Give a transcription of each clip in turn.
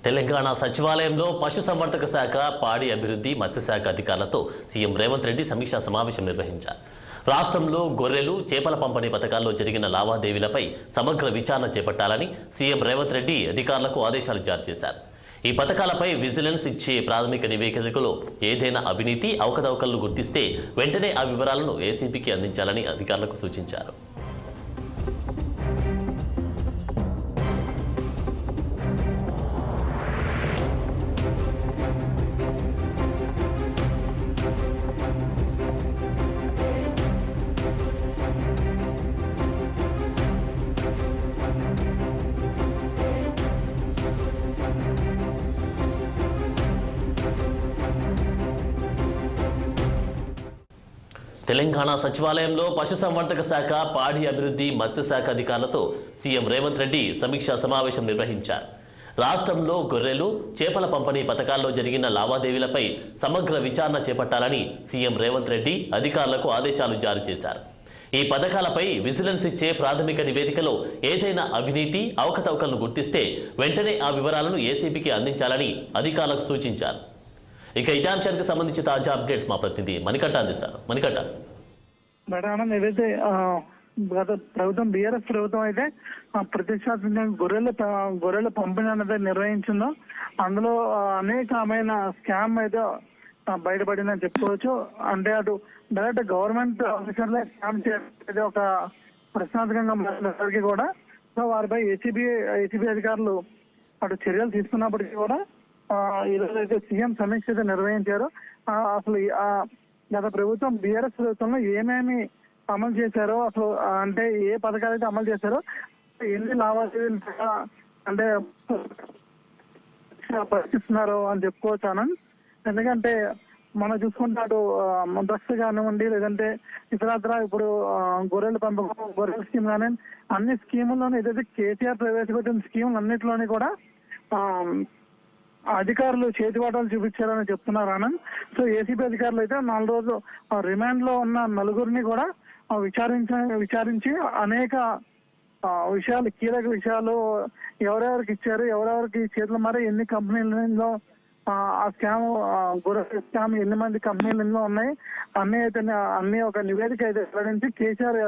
తెలంగాణ సచివాలయంలో పశుసంవర్ధక శాఖ, పాడి అభివృద్ధి, మత్స్యశాఖ అధికారులతో సీఎం రేవంత్ రెడ్డి సమీక్షా సమావేశం నిర్వహించారు. రాష్ట్రంలో గొర్రెలు, చేపల పంపిణీ పథకాల్లో జరిగిన లావాదేవీలపై సమగ్ర విచారణ చేపట్టాలని సీఎం రేవంత్ రెడ్డి అధికారులకు ఆదేశాలు జారీ చేశారు. ఈ పథకాలపై విజిలెన్స్ ఇచ్చే ప్రాథమిక నివేదికలో ఏదైనా అవినీతి, అవకతవకలను గుర్తిస్తే వెంటనే ఆ వివరాలను ఏసీబీకి అందించాలని అధికారులకు సూచించారు. తెలంగాణ సచివాలయంలో పశుసంవర్ధక శాఖ, పాడి అభివృద్ధి, మత్స్యశాఖ అధికారులతో సీఎం రేవంత్ రెడ్డి సమీక్షా సమావేశం నిర్వహించారు. రాష్ట్రంలో గొర్రెలు, చేపల పంపిణీ పథకాల్లో జరిగిన లావాదేవీలపై సమగ్ర విచారణ చేపట్టాలని సీఎం రేవంత్ రెడ్డి అధికారులకు ఆదేశాలు జారీ చేశారు. ఈ పథకాలపై విజిలెన్స్ ఇచ్చే ప్రాథమిక నివేదికలో ఏదైనా అవినీతి, అవకతవకలను గుర్తిస్తే వెంటనే ఆ వివరాలను ఏసీబీకి అందించాలని అధికారులకు సూచించారు. ఇక ఇదే అంశానికి సంబంధించి తాజా అప్డేట్స్ మా ప్రతినిధి మణికంఠ అందిస్తారు. మణికంఠ, మేడం, ఏదైతే గత ప్రభుత్వం బీఆర్ఎస్ ప్రభుత్వం అయితే ప్రతిష్టాత్మకంగా గొర్రెల పంపిణీ అనేది నిర్వహించిందో అందులో అనేకమైన స్కామ్ అయితే బయటపడిందని చెప్పుకోవచ్చు. అంటే అటు డైరెక్ట్ గవర్నమెంట్ ఆఫీసర్లే స్కామ్ చేసేది ఒక ప్రశ్నార్థకంగా మారినప్పటికీ కూడా సో వారిపై ఏసీబీ అధికారులు అటు చర్యలు తీసుకున్నప్పటికీ కూడా ఈరోజు అయితే సీఎం సమీక్ష అయితే నిర్వహించారు. అసలు గత ప్రభుత్వం బీఆర్ఎస్ ప్రభుత్వంలో ఏమేమి అమలు చేశారో, అసలు అంటే ఏ పథకాలు అయితే అమలు చేశారో, ఎన్ని లావాదేవీలు అంటే పరిస్థిస్తున్నారో అని చెప్పుకోవచ్చు ఆనంద్. ఎందుకంటే మనం చూసుకుంటే అటు డ్రగ్స్ కానివ్వండి, లేదంటే ఇతరత్ర ఇప్పుడు గొర్రెల పెంపకం, గొర్రెల స్కీమ్ కానీ అన్ని స్కీముల్లోనూ ఏదైతే కేసీఆర్ ప్రవేశపెట్టిన స్కీములు అన్నింటిలోని కూడా అధికారులు చేతివాటాలు చూపించారని చెప్తున్నారు ఆనంద్. సో ఏసీబీ అధికారులు అయితే 4 రోజులు రిమాండ్ లో ఉన్న నలుగురిని కూడా విచారించి అనేక విషయాలు, కీలక విషయాలు ఎవరెవరికి ఇచ్చారు, ఎవరెవరికి చేతులు మరి, ఎన్ని కంపెనీలలో ఆ స్కామ్, గొర్రెల స్కామ్ ఎన్ని మంది కంపెనీలలో ఉన్నాయి అన్ని ఒక నివేదిక అయితే వెల్లడించి కేసీఆర్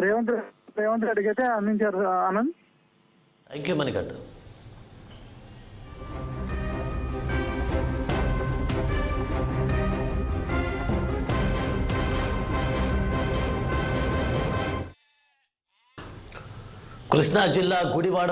రేవంత్ రెడ్డికి అయితే అందించారు ఆనంద్. Thank you Manikanta. కృష్ణా జిల్లా గుడివాడ